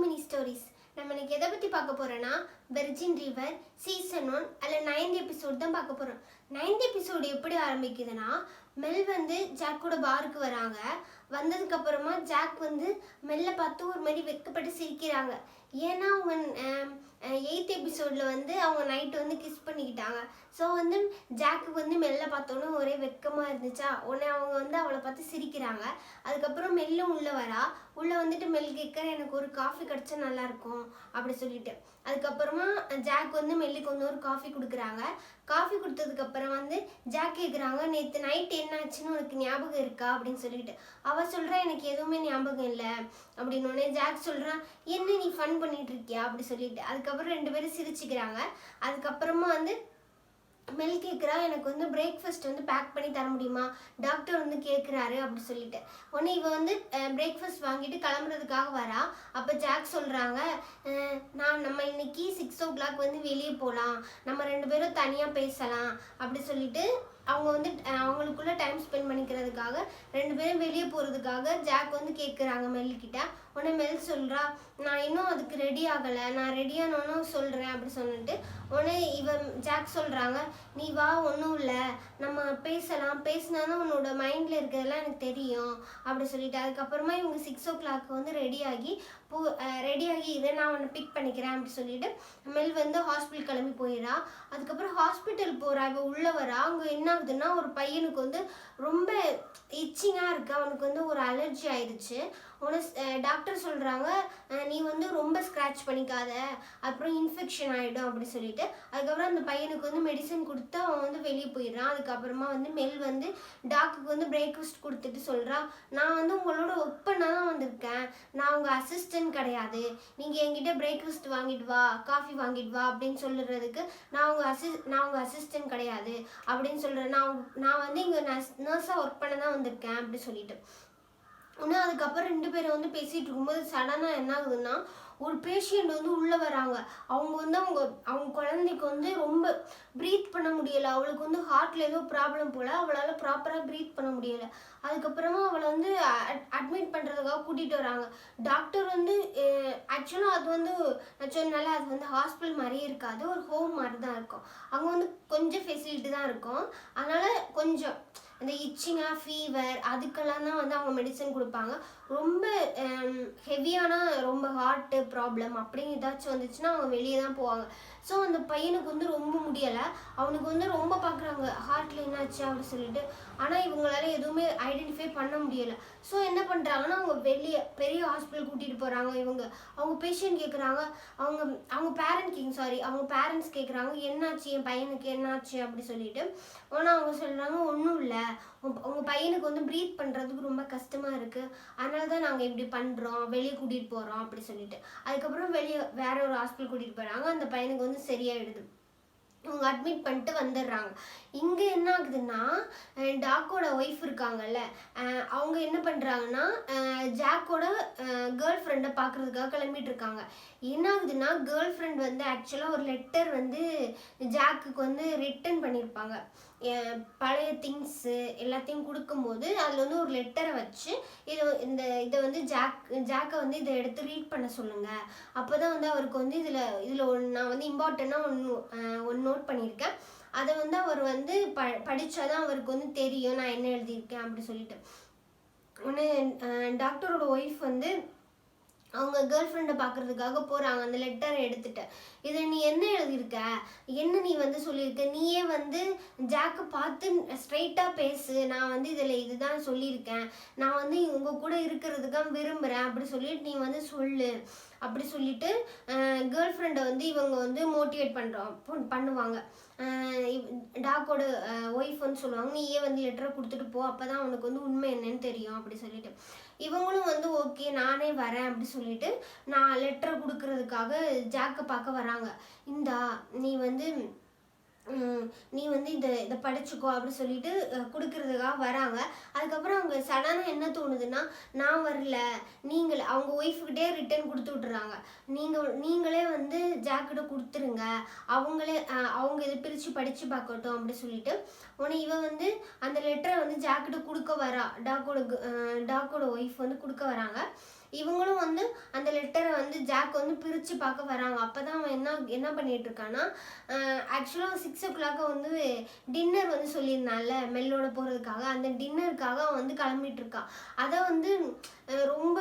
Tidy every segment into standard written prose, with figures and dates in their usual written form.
Mini stories. நம்ம இன்னைக்கு எதை பற்றி பார்க்க போகிறோன்னா வெர்ஜின் ரிவர் சீசன் 1 அதில் 9th எபிசோட் தான் பார்க்க போகிறோம். 9th எபிசோடு எப்படி ஆரம்பிக்குதுன்னா, மெல் வந்து ஜாக்கோட பாருக்கு வராங்க. வந்ததுக்கப்புறமா ஜாக் வந்து மெல்ல பார்த்து ஒரு மாதிரி வெட்கப்பட்டு சிரிக்கிறாங்க. ஏன்னா அவங்க 8th எபிசோடில் வந்து அவங்க நைட்டு வந்து கிஸ் பண்ணிக்கிட்டாங்க. ஸோ வந்து ஜாக்கு வந்து மெல்ல பார்த்தோன்னே ஒரே வெட்கமாக இருந்துச்சா, உடனே அவங்க வந்து அவளை பார்த்து சிரிக்கிறாங்க. அதுக்கப்புறம் மெல்லும் உள்ளே வரா. உள்ளே வந்துட்டு மெல் கேட்குற, எனக்கு ஒரு காஃபி கிடச்சா நல்லாயிருக்கும் அப்படி சொல்லிட்டு. அதுக்கப்புறமா ஜாக் வந்து மெல்லுக்கு வந்து ஒரு காஃபி கொடுக்குறாங்க. காஃபி கொடுத்ததுக்கப்புறம் வந்து ஜாக் கேட்குறாங்க, நேற்று நைட் என்ன ஆச்சுன்னு உனக்கு ஞாபகம் இருக்கா அப்படின்னு சொல்லிட்டு. அவள் சொல்கிறா, எனக்கு எதுவுமே ஞாபகம் இல்லை அப்படின்னு. உடனே ஜாக் சொல்கிறான், என்ன நீ ஃபன் பண்ணிட்டு இருக்கியா அப்படி சொல்லிட்டு. அதுக்கப்புறம் 2 பேரும் சிரிச்சுக்கிறாங்க. அதுக்கப்புறமா வந்து மெல் கேட்குறா, எனக்கு வந்து பிரேக்ஃபாஸ்ட் வந்து பேக் பண்ணி தர முடியுமா, டாக்டர் வந்து கேட்குறாரு அப்படி சொல்லிட்டு. உடனே இவ வந்து பிரேக்ஃபாஸ்ட் வாங்கிட்டு கிளம்புறதுக்காக வரா. அப்போ ஜாக் சொல்கிறாங்க, நம்ம இன்னைக்கு 6 o'clock வந்து வெளியே போகலாம், நம்ம 2 பேரும் தனியாக பேசலாம் அப்படி சொல்லிட்டு அவங்க வந்து அவங்களுக்குள்ள டைம் ஸ்பெண்ட் பண்ணிக்கிறதுக்காக 2 பேரும் வெளியே போகிறதுக்காக ஜாக் வந்து கேட்குறாங்க மெல்கிட்ட. உடனே மெல் சொல்கிறா, நான் இன்னும் அதுக்கு ரெடி ஆகலை, நான் ரெடியானோன்னு சொல்கிறேன் அப்படி சொல்லிட்டு. உடனே ஜாக் சொல்கிறாங்க, நீ வா, ஒன்றும் இல்லை, நம்ம பேசலாம், பேசினாதான் உன்னோட மைண்டில் இருக்கிறதெல்லாம் எனக்கு தெரியும் அப்படி சொல்லிட்டு. அதுக்கப்புறமா இவங்க 6 o'clock வந்து ரெடியாகி இதை நான் உன்னை பிக் பண்ணிக்கிறேன் அப்படி சொல்லிட்டு மெல் வந்து ஹாஸ்பிட்டல் கிளம்பி போயிடா. அதுக்கப்புறம் ஹாஸ்பிட்டல் போகிறா. இவ உள்ளே வரா. அங்கே என்ன ஆகுதுன்னா, ஒரு பையனுக்கு வந்து ரொம்ப இச்சிங்காக இருக்குது, அவனுக்கு வந்து ஒரு அலர்ஜி ஆயிடுச்சு. டாக்டர் சொல்கிறாங்க, நீ வந்து ரொம்ப ஸ்க்ராட்ச் பண்ணிக்காத, அப்புறம் இன்ஃபெக்ஷன் ஆகிடும் அப்படி சொல்லிட்டு. அதுக்கப்புறம் அந்த பையனுக்கு வந்து மெடிசன் கொடுத்து அவன் வந்து வெளியே போயிடுறான். அதுக்கப்புறமா வந்து மெல் வந்து டாக்குக்கு வந்து பிரேக்ஃபாஸ்ட் கொடுத்துட்டு சொல்கிறான், நான் வந்து உங்களோட ஒர்க் பண்ண தான் வந்திருக்கேன், நான் உங்கள் அசிஸ்டன்ட் கிடையாது, நீங்கள் என்கிட்ட பிரேக்ஃபாஸ்ட் வாங்கிட்டு வா, காஃபி வாங்கிட்டு வா அப்படின்னு சொல்லுறதுக்கு நான் உங்கள் அசிஸ்டன்ட் கிடையாது அப்படின்னு சொல்கிறேன். நான் வந்து இங்கே நர்ஸாக ஒர்க் பண்ண தான் வந்திருக்கேன் அப்படி சொல்லிட்டு. ஆனால் அதுக்கப்புறம் 2 பேரும் வந்து பேசிகிட்டு இருக்கும்போது சடனாக என்ன ஆகுதுன்னா, ஒரு பேஷண்ட் வந்து உள்ளே வராங்க. அவங்க வந்து அவங்க குழந்தைக்கு வந்து ரொம்ப ப்ரீத் பண்ண முடியலை. அவளுக்கு வந்து ஹார்ட்டில் ஏதோ ப்ராப்ளம் போல், அவளால் ப்ராப்பராக ப்ரீத் பண்ண முடியலை. அதுக்கப்புறமா அவளை வந்து அட்மிட் பண்ணுறதுக்காக கூட்டிகிட்டு வராங்க. டாக்டர் வந்து ஆக்சுவலாக அது வந்து நான் சொன்னால அது வந்து ஹாஸ்பிட்டல் மாதிரியே இருக்காது, ஒரு ஹோம் மாதிரி தான் இருக்கும். அங்கே வந்து கொஞ்சம் ஃபெசிலிட்டி தான் இருக்கும். அதனால் கொஞ்சம் இந்த இச்சிங்காக, ஃபீவர் அதுக்கெல்லாம் தான் வந்து அவங்க மெடிசன் கொடுப்பாங்க. ரொம்ப ஹெவியான, ரொம்ப ஹார்ட்டு ப்ராப்ளம் அப்படின்னு ஏதாச்சும் வந்துச்சுன்னா அவங்க வெளியே தான் போவாங்க. ஸோ அந்த பையனுக்கு வந்து ரொம்ப முடியலை. அவனுக்கு வந்து ரொம்ப பார்க்குறாங்க, ஹார்ட்டில் என்னாச்சு அப்படின்னு சொல்லிட்டு. ஆனால் இவங்களால எதுவுமே ஐடென்டிஃபை பண்ண முடியலை. ஸோ என்ன பண்ணுறாங்கன்னா, அவங்க வெளியே பெரிய ஹாஸ்பிட்டல் கூட்டிகிட்டு போகிறாங்க. அவங்க பேஷண்ட் கேட்குறாங்க, அவங்க பேரண்ட்ஸ் கேட்குறாங்க, என்னாச்சு என் பையனுக்கு என்னாச்சு அப்படி சொல்லிட்டு. ஆனால் அவங்க சொல்கிறாங்க, ஒன்றும் இல்லை, உங்கள் பையனுக்கு வந்து ப்ரீத் பண்ணுறதுக்கு ரொம்ப கஷ்டமாக இருக்குது, அதனால தான் நாங்கள் இப்படி பண்ணுறோம், வெளியே கூட்டிகிட்டு போகிறோம் அப்படி சொல்லிட்டு. அதுக்கப்புறம் வெளியே வேற ஒரு ஹாஸ்பிட்டல் கூட்டிகிட்டு போகிறாங்க. அந்த பையனுக்கு வந்து சரியாயிடுது. அவங்க அட்மிட் பண்ணிட்டு வந்துடுறாங்க. இங்கே என்ன ஆகுதுன்னா, டாக்கோட ஒய்ஃப் இருக்காங்கல்ல, அவங்க என்ன பண்ணுறாங்கன்னா, ஜாக்கோட கேர்ள் ஃப்ரெண்டை பார்க்குறதுக்காக கிளம்பிட்டு இருக்காங்க. என்ன ஆகுதுன்னா, கேர்ள் ஃப்ரெண்ட் வந்து ஆக்சுவலாக ஒரு லெட்டர் வந்து ஜாக்குக்கு வந்து ரிட்டன் பண்ணியிருப்பாங்க. பழைய திங்ஸு எல்லாத்தையும் கொடுக்கும்போது அதில் வந்து ஒரு லெட்டரை வச்சு இதை வந்து ஜாக்கை வந்து இதை எடுத்து ரீட் பண்ண சொல்லுங்கள், அப்போ தான் வந்து அவருக்கு வந்து இதில் நான் வந்து இம்பார்ட்டண்ட்டாக ஒன்று நோட் பண்ணியிருக்கேன், அதை வந்து அவர் வந்து படித்தாதான் அவருக்கு வந்து தெரியும் நான் என்ன எழுதியிருக்கேன் அப்படி சொல்லிட்டு. உடனே டாக்டரோட ஒய்ஃப் வந்து அவங்க கேர்ள் ஃப்ரெண்டை பார்க்குறதுக்காக போகிறாங்க. அந்த லெட்டரை எடுத்துகிட்டு, இதில் நீ என்ன எழுதியிருக்க, என்ன நீ வந்து சொல்லியிருக்க, நீயே வந்து ஜாக்கை பார்த்து ஸ்ட்ரைட்டாக பேசு, நான் வந்து இதில் இதுதான் சொல்லியிருக்கேன், நான் வந்து உங்கள் கூட இருக்கிறதுக்காக விரும்புகிறேன் அப்படி சொல்லிட்டு நீ வந்து சொல்லு அப்படி சொல்லிட்டு கேர்ள் ஃப்ரெண்டை வந்து இவங்க வந்து மோட்டிவேட் பண்ணுவாங்க. டாக்கோட ஒய்ஃப் வந்து சொல்லுவாங்க, நீயே வந்து லெட்டரை கொடுத்துட்டு போ, அப்போ தான் உனக்கு வந்து உண்மை என்னன்னு தெரியும் அப்படி சொல்லிட்டு. இவங்களும் வந்து ஓகே நானே வரேன் அப்படி சொல்லிட்டு நான் லெட்டரை கொடுக்கறதுக்காக ஜாக்கை பார்க்க வராங்க. நீ வந்து இதை படிச்சுக்கோ அப்படி சொல்லிட்டு கொடுக்கறதுக்காக வராங்க. அதுக்கப்புறம் அவங்க சடனாக என்ன தோணுதுன்னா, நான் வரல, அவங்க ஒய்ஃபுக்கிட்டே ரிட்டன் கொடுத்து விட்டுறாங்க, நீங்களே வந்து ஜாக்கிட்ட கொடுத்துருங்க, அவங்க இதை பிரித்து படித்து பார்க்கட்டும் அப்படி சொல்லிட்டு. உடனே இவன் வந்து அந்த லெட்டரை வந்து ஜாக்கிட்ட கொடுக்க வரா. டாக்கோட ஒய்ஃப் வந்து கொடுக்க வராங்க. இவங்களும் வந்து அந்த லெட்டரை வந்து வந்து ஜாக் வந்து பிரித்து பார்க்க வராங்க. அப்போ தான் அவன் என்ன பண்ணிட்டு இருக்கான்னா, ஆக்சுவலாக 6 o'clock வந்து டின்னர் வந்து சொல்லியிருந்தான்ல மெல்லோட போகிறதுக்காக, அந்த டின்னருக்காக அவன் வந்து கிளம்பிட்டு இருக்கான். அதை வந்து ரொம்ப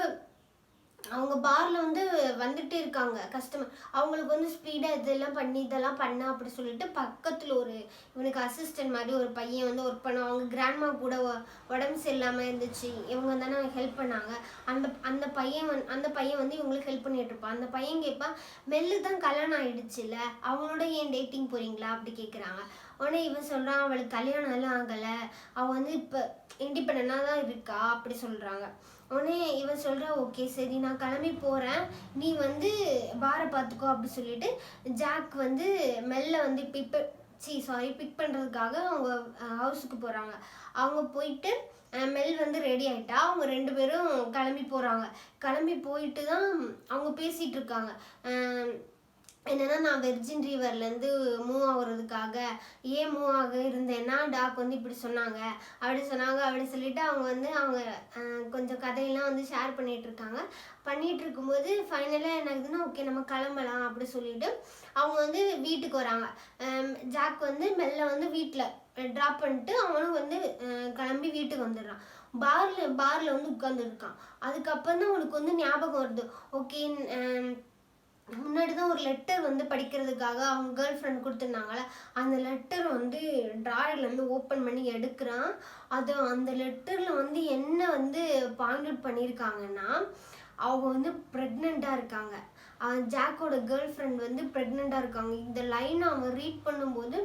அவங்க பார்ல வந்து வந்துட்டே இருக்காங்க கஸ்டமர். அவங்களுக்கு வந்து ஸ்பீடாக இதெல்லாம் பண்ண அப்படி சொல்லிட்டு பக்கத்தில் இவனுக்கு அசிஸ்டன்ட் மாதிரி ஒரு பையன் வந்து ஒர்க் பண்ண, அவங்க கிராண்ட்மா கூட உடம்பு சரியில்லாமல் இருந்துச்சு, இவங்க தானே ஹெல்ப் பண்ணாங்க. அந்த பையன் வந்து இவங்களுக்கு ஹெல்ப் பண்ணிட்டு இருப்பான். அந்த பையன் கேட்பான், மெல்லு தான் கல்யாணம் ஆயிடுச்சுல்ல, அவங்களோட ஏன் டேட்டிங் போறீங்களா அப்படி கேட்குறாங்க. உடனே இவன் சொல்கிறான், அவளுக்கு கல்யாணம் எல்லாம் ஆகலை, அவள் வந்து இப்போ இண்டிபெண்டாக தான் இருக்கா அப்படி சொல்கிறாங்க. உடனே இவன் சொல்கிறா, ஓகே சரி நான் கிளம்பி போகிறேன், நீ வந்து பாரை பார்த்துக்கோ அப்படி சொல்லிட்டு ஜாக் வந்து மெல்ல வந்து பிக் பண்ணுறதுக்காக அவங்க ஹவுஸுக்கு போகிறாங்க. அவங்க போயிட்டு மெல் வந்து ரெடி ஆகிட்டா, அவங்க 2 பேரும் கிளம்பி போகிறாங்க. கிளம்பி போயிட்டு தான் அவங்க பேசிகிட்டு இருக்காங்க. என்னன்னா, நான் வெர்ஜின் ரிவர்லேருந்து மூவ் ஆகுறதுக்காக ஏன் மூவ் ஆக இருந்தேன்னா டாக் வந்து இப்படி சொன்னாங்க அப்படி சொல்லிட்டு அவங்க கொஞ்சம் கதையெல்லாம் வந்து ஷேர் பண்ணிட்டு இருக்கும்போது ஃபைனலாக என்ன ஆகுதுன்னா, ஓகே நம்ம கிளம்பலாம் அப்படி சொல்லிட்டு அவங்க வந்து வீட்டுக்கு வராங்க. ஜாக் வந்து மெல்ல வந்து வீட்டில் ட்ராப் பண்ணிட்டு அவனும் வந்து கிளம்பி வீட்டுக்கு வந்துடுறான். பார்ல வந்து உட்காந்துருக்கான். அதுக்கப்புறம் தான் அவனுக்கு வந்து ஞாபகம் வருது, ஓகே முன்னாடி தான் ஒரு லெட்டர் வந்து படிக்கிறதுக்காக அவங்க கேர்ள் ஃப்ரெண்ட் கொடுத்துருந்தாங்களே, அந்த லெட்டர் வந்து ட்ராயர்லேருந்து ஓப்பன் பண்ணி எடுக்கிறான். அந்த லெட்டரில் வந்து என்ன வந்து பாயிண்ட் அவுட் பண்ணியிருக்காங்கன்னா, அவங்க வந்து ப்ரெக்னெண்ட்டாக இருக்காங்க. ஜாக்கோட கேர்ள் ஃப்ரெண்ட் வந்து ப்ரெக்னெண்ட்டாக இருக்காங்க. இந்த லைனை அவன் ரீட் பண்ணும்போது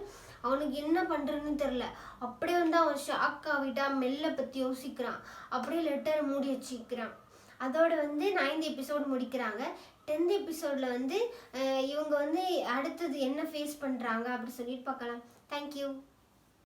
அவனுக்கு என்ன பண்ணுறதுன்னு தெரில. அப்படியே வந்து அவன் ஷாக் ஆகிட்டா, மெல்ல பற்றி யோசிக்கிறான். அப்படியே லெட்டரை மூடி வச்சுக்கிறான். அதோட வந்து 9th எபிசோட் முடிக்கிறாங்க. 10th எபிசோடில் வந்து இவங்க வந்து அடுத்தது என்ன ஃபேஸ் பண்ணுறாங்க அப்படி சொல்லிட்டு பார்க்கலாம். தேங்க்யூ.